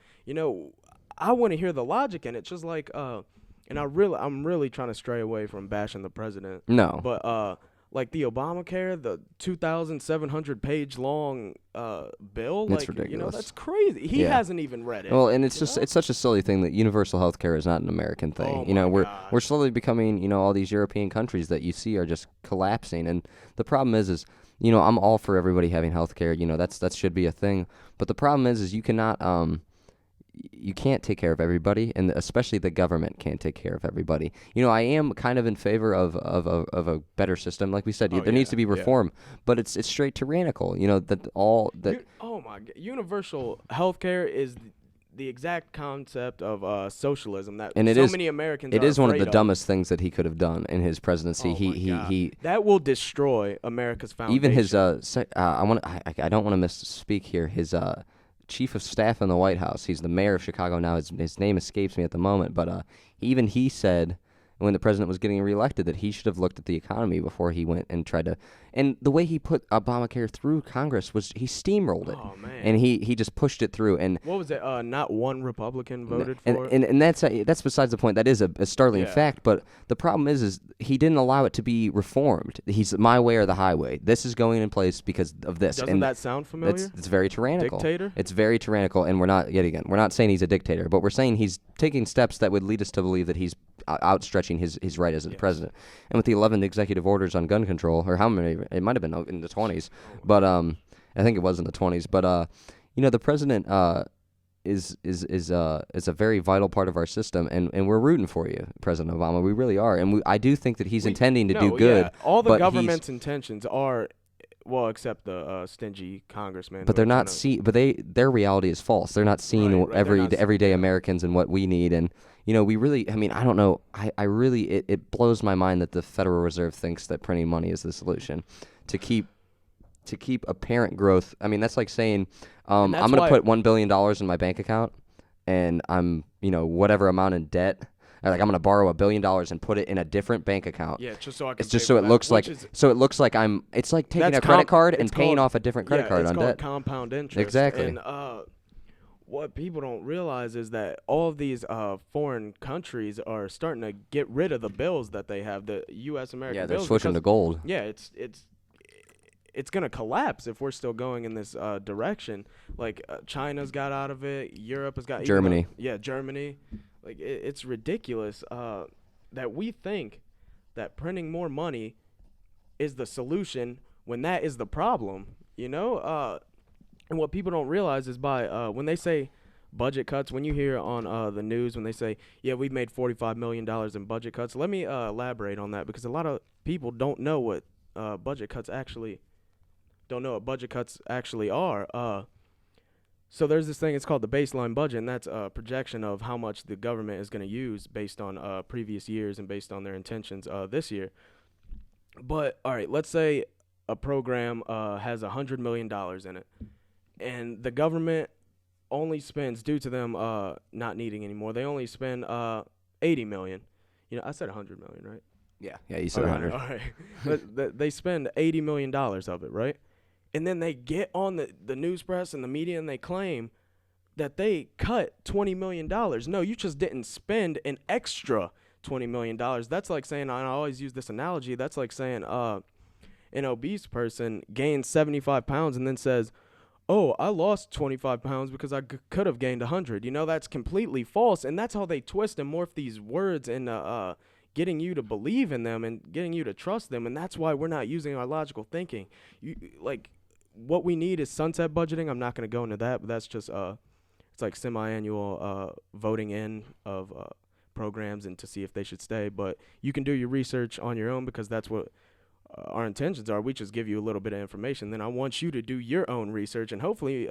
I want to hear the logic in it. Just like and I'm really trying to stray away from bashing the president.
No.
But like the Obamacare, the 2,700 page long bill.
It's
like,
ridiculous.
That's crazy. He hasn't even read it.
Well, and it's just it's such a silly thing that universal health care is not an American thing.
Oh
We're slowly becoming, all these European countries that you see are just collapsing. And the problem is I'm all for everybody having health care. That should be a thing. But the problem is you cannot you can't take care of everybody, and especially the government can't take care of everybody. I am kind of in favor of a better system. Like we said, there needs to be reform, but it's straight tyrannical.
Universal healthcare is the exact concept of socialism that
and
many Americans
it
are
is one of the
afraid
dumbest things that he could have done in his presidency. He
that will destroy America's foundation.
Even his I don't want to misspeak here. His chief of staff in the White House. He's the mayor of Chicago now. His name escapes me at the moment, but even he said when the president was getting reelected that he should have looked at the economy before he went and tried to. And the way he put Obamacare through Congress was he steamrolled it.
Oh man!
And he just pushed it through. And
what was it? Not one Republican voted for it.
And that's besides the point. That is a startling fact. But the problem is he didn't allow it to be reformed. He's my way or the highway. This is going in place because of this.
Doesn't that sound familiar?
It's very tyrannical.
Dictator.
It's very tyrannical. And we're not saying he's a dictator, but we're saying he's taking steps that would lead us to believe that he's outstretching his right as a president. And with the 11 executive orders on gun control, or how many, it might have been in the 20s, but I think it was in the 20s. But the president is a very vital part of our system, and we're rooting for you, President Obama. We really are, and I do think that he's intending to do good.
Yeah. All the government's intentions are. Well, except the stingy congressman.
But they're not their reality is false. They're not seeing everyday Americans and what we need. And we really. I mean, I don't know. I really. It blows my mind that the Federal Reserve thinks that printing money is the solution to keep apparent growth. I mean, that's like saying I'm going to put $1 billion in my bank account, and I'm whatever amount in debt. Like I'm going to borrow $1 billion and put it in a different bank account.
Yeah, just so I can.
It's just so it looks like I'm. It's like taking a credit card and paying off a different credit card on debt.
It's called compound interest.
Exactly.
And what people don't realize is that all of these foreign countries are starting to get rid of the bills that they have. The U.S. American bills.
Yeah, they're switching to gold.
Yeah, it's going to collapse if we're still going in this direction. Like China's got out of it. Europe has got
Germany.
Germany. Like it's ridiculous that we think that printing more money is the solution when that is the problem. And what people don't realize is by when they say budget cuts, when you hear on the news when they say, yeah, we've made $45 million in budget cuts. Let me elaborate on that because a lot of people don't know what budget cuts actually are. So there's this thing, it's called the baseline budget, and that's a projection of how much the government is going to use based on previous years and based on their intentions this year. But, all right, let's say a program has $100 million in it, and the government only spends, due to them not needing anymore, they only spend $80 million. I said $100 million, right?
Yeah, you said 100.
All right. But they spend $80 million of it, right? And then they get on the news press and the media and they claim that they cut $20 million. No, you just didn't spend an extra $20 million. That's like saying, and I always use this analogy, that's like saying an obese person gains 75 pounds and then says, oh, I lost 25 pounds because I could have gained 100. That's completely false. And that's how they twist and morph these words into getting you to believe in them and getting you to trust them. And that's why we're not using our logical thinking. What we need is sunset budgeting. I'm not going to go into that, but that's just it's like semi-annual voting in of programs and to see if they should stay. But you can do your research on your own because that's what our intentions are. We just give you a little bit of information. Then I want you to do your own research, and hopefully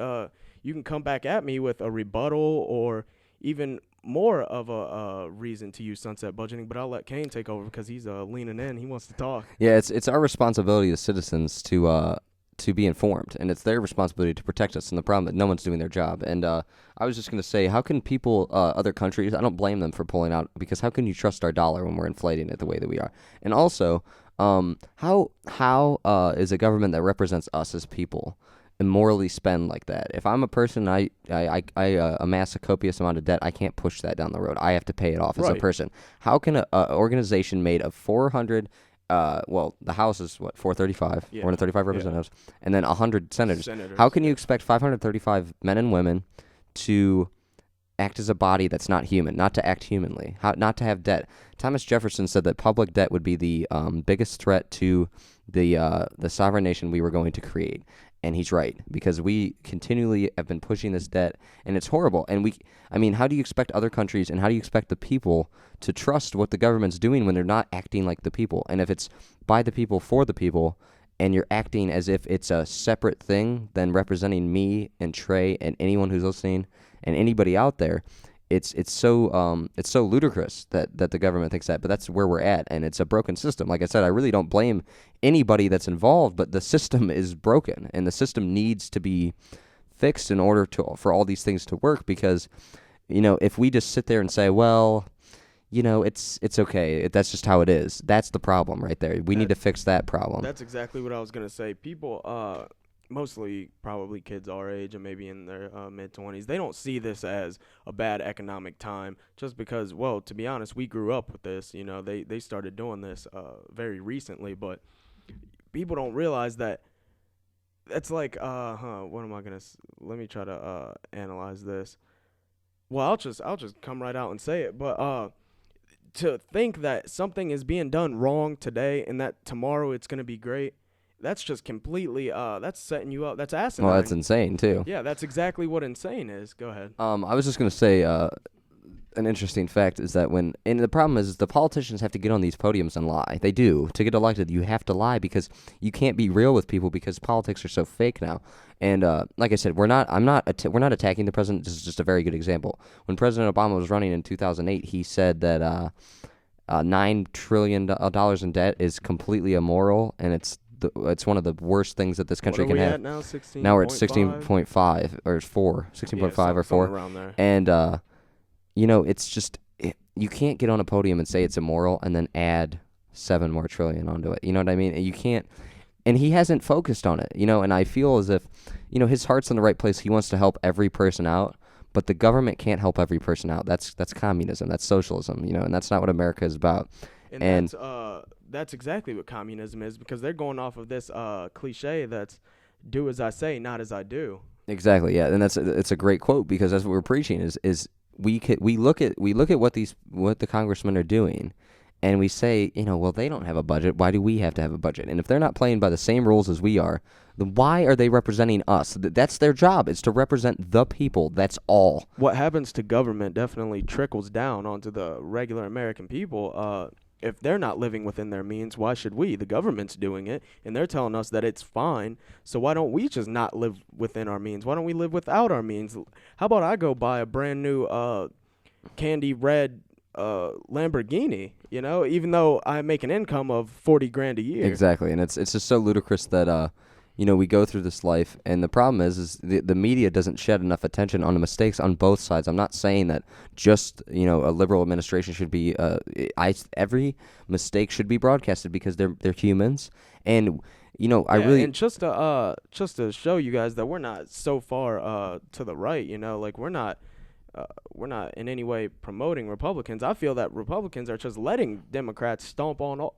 you can come back at me with a rebuttal or even more of a reason to use sunset budgeting. But I'll let Kane take over because he's leaning in. He wants to talk.
Yeah, it's our responsibility as citizens to be informed, and it's their responsibility to protect us. And the problem is no one's doing their job. And I was just going to say, how can people, other countries, I don't blame them for pulling out, because how can you trust our dollar when we're inflating it the way that we are? And also, how is a government that represents us as people immorally spend like that? If I'm a person, I amass a copious amount of debt, I can't push that down the road. I have to pay it off as a person. How can an organization made of 400 well, the House is what, 435,
Yeah.
435 representatives, and then 100 senators.
Senators.
How can you expect 535 men and women to act as a body that's not human, not to act humanly, not to have debt? Thomas Jefferson said that public debt would be the biggest threat to the sovereign nation we were going to create. And he's right, because we continually have been pushing this debt, and it's horrible. And how do you expect other countries and how do you expect the people to trust what the government's doing when they're not acting like the people? And if it's by the people for the people, and you're acting as if it's a separate thing than representing me and Trey and anyone who's listening and anybody out there, it's so ludicrous that the government thinks that. But that's where we're at, and it's a broken system. Like I said, I really don't blame anybody that's involved, but the system is broken, and the system needs to be fixed in order for all these things to work. Because, if we just sit there and say, well, it's okay, that's just how it is, that's the problem right there. We need to fix that problem.
That's exactly what I was gonna say. People, mostly probably kids our age and maybe in their mid-20s, they don't see this as a bad economic time just because, well, to be honest, we grew up with this. They started doing this very recently, but people don't realize that it's like, what am I going to let me try to analyze this. Well, I'll just come right out and say it, but to think that something is being done wrong today and that tomorrow it's going to be great, that's just completely, that's setting you up. That's asinine.
Well, that's insane, too.
Yeah, that's exactly what insane is. Go ahead.
I was just going to say an interesting fact is that and the problem is the politicians have to get on these podiums and lie. They do. To get elected, you have to lie because you can't be real with people because politics are so fake now. And like I said, we're not attacking the president. This is just a very good example. When President Obama was running in 2008, he said that $9 trillion in debt is completely immoral, and it's one of the worst things that this country can have.
At now? 16.
Now we're at 16.5 or 4, 16.5 or 4.
Around there.
And it's just you can't get on a podium and say it's immoral and then add $7 more trillion onto it. You know what I mean? You can't. And he hasn't focused on it. And I feel as if his heart's in the right place. He wants to help every person out, but the government can't help every person out. That's communism. That's socialism. And that's not what America is about.
And that's exactly what communism is, because they're going off of this cliche that's do as I say, not as I do.
Exactly, yeah, and it's a great quote, because that's what we're preaching is we look at what the congressmen are doing, and we say, well, they don't have a budget. Why do we have to have a budget? And if they're not playing by the same rules as we are, then why are they representing us? That's their job. It's to represent the people. That's all.
What happens to government definitely trickles down onto the regular American people. If they're not living within their means, why should we? The government's doing it, and they're telling us that it's fine. So why don't we just not live within our means? Why don't we live without our means? How about I go buy a brand new candy red Lamborghini, even though I make an income of $40,000 a year.
Exactly, and it's just so ludicrous that we go through this life, and the problem is the media doesn't shed enough attention on the mistakes on both sides. I'm not saying that just a liberal administration should be every mistake should be broadcasted, because they're humans, and
and just to show you guys that we're not so far to the right, like we're not in any way promoting Republicans. I feel that Republicans are just letting Democrats stomp all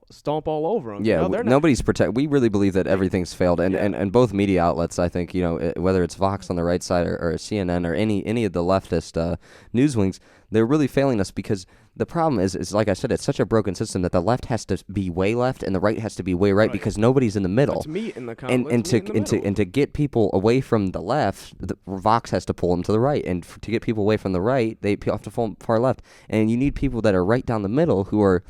over them.
Yeah, nobody's we really believe that everything's failed, and both media outlets, I think, whether it's Vox on the right side or CNN or any of the leftist news wings, they're really failing us, because the problem is like I said, it's such a broken system that the left has to be way left and the right has to be way right, because nobody's in the middle.
Let's meet in the
and to get people away from the left, Vox has to pull them to the right, and to get people away from the right, they have to pull them far left. And you need people that are right down the middle, who are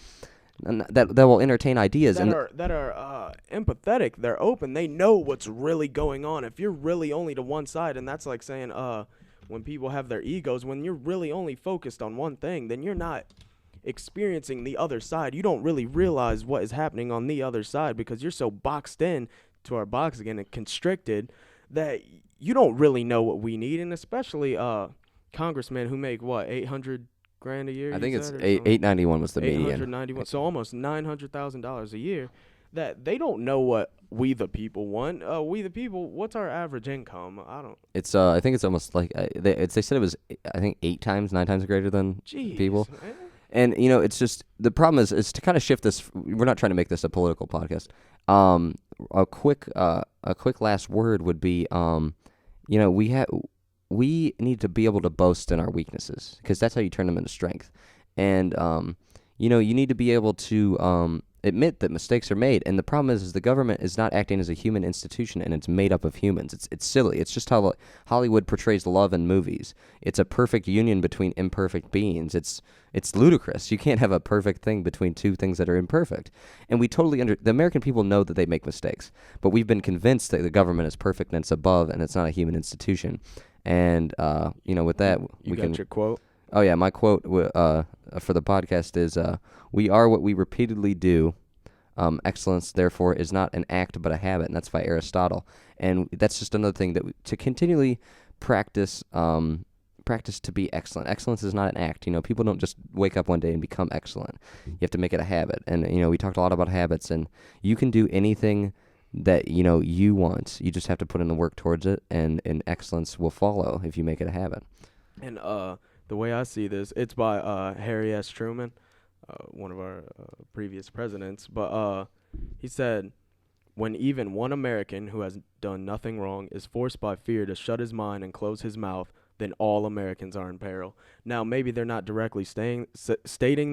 that will entertain ideas
that are empathetic. They're open. They know what's really going on. If you're really only to one side, and that's like saying when people have their egos, when you're really only focused on one thing, then you're not experiencing the other side. You don't really realize what is happening on the other side, because you're so boxed in to our box again and constricted that you don't really know what we need. And especially congressmen who make what, $800,000 a year?
I think it's $891 was the median.
$891, so almost $900,000 a year. That they don't know what we the people want. We the people, what's our average income? I don't.
It's I think it's almost like they said it was, I think 9 times greater than
Jeez,
people.
Man.
And it's just the problem is to kind of shift this. We're not trying to make this a political podcast. A quick last word would be, we need to be able to boast in our weaknesses, because that's how you turn them into strength. And you need to be able to admit that mistakes are made. And the problem is the government is not acting as a human institution, and it's made up of humans. It's silly. It's just how Hollywood portrays love in movies. It's a perfect union between imperfect beings. It's ludicrous. You can't have a perfect thing between two things that are imperfect. And we totally the American people know that they make mistakes, but we've been convinced that the government is perfect and it's above, and it's not a human institution. And with that,
you got your quote.
Oh yeah, my quote for the podcast is, "We are what we repeatedly do. Excellence, therefore, is not an act but a habit," and that's by Aristotle. And that's just another thing that to continually practice to be excellent. Excellence is not an act. People don't just wake up one day and become excellent. You have to make it a habit. And we talked a lot about habits, and you can do anything that you want. You just have to put in the work towards it, and excellence will follow if you make it a habit.
And the way I see this, it's by Harry S. Truman, one of our previous presidents. But he said, "When even one American who has done nothing wrong is forced by fear to shut his mind and close his mouth, then all Americans are in peril." Now, maybe they're not directly stating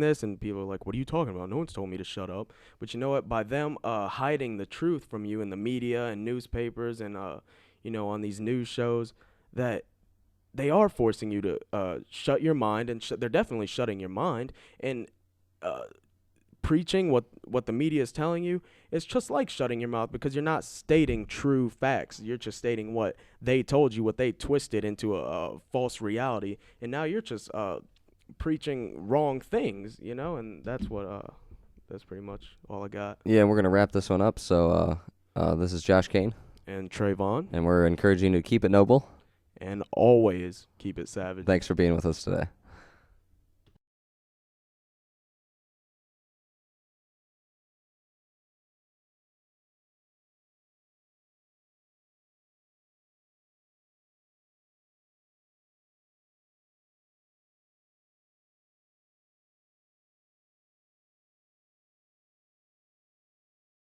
this, and people are like, "What are you talking about? No one's told me to shut up." But you know what? By them hiding the truth from you in the media and newspapers and on these news shows, that they are forcing you to shut your mind, and they're definitely shutting your mind. And preaching what the media is telling you is just like shutting your mouth, because you're not stating true facts. You're just stating what they told you, what they twisted into a false reality, and now you're just preaching wrong things, and that's pretty much all I got.
Yeah, and we're gonna wrap this one up. So this is Josh Kane
And Trayvon,
and we're encouraging you to keep it noble
and always keep it savage.
Thanks for being with us today.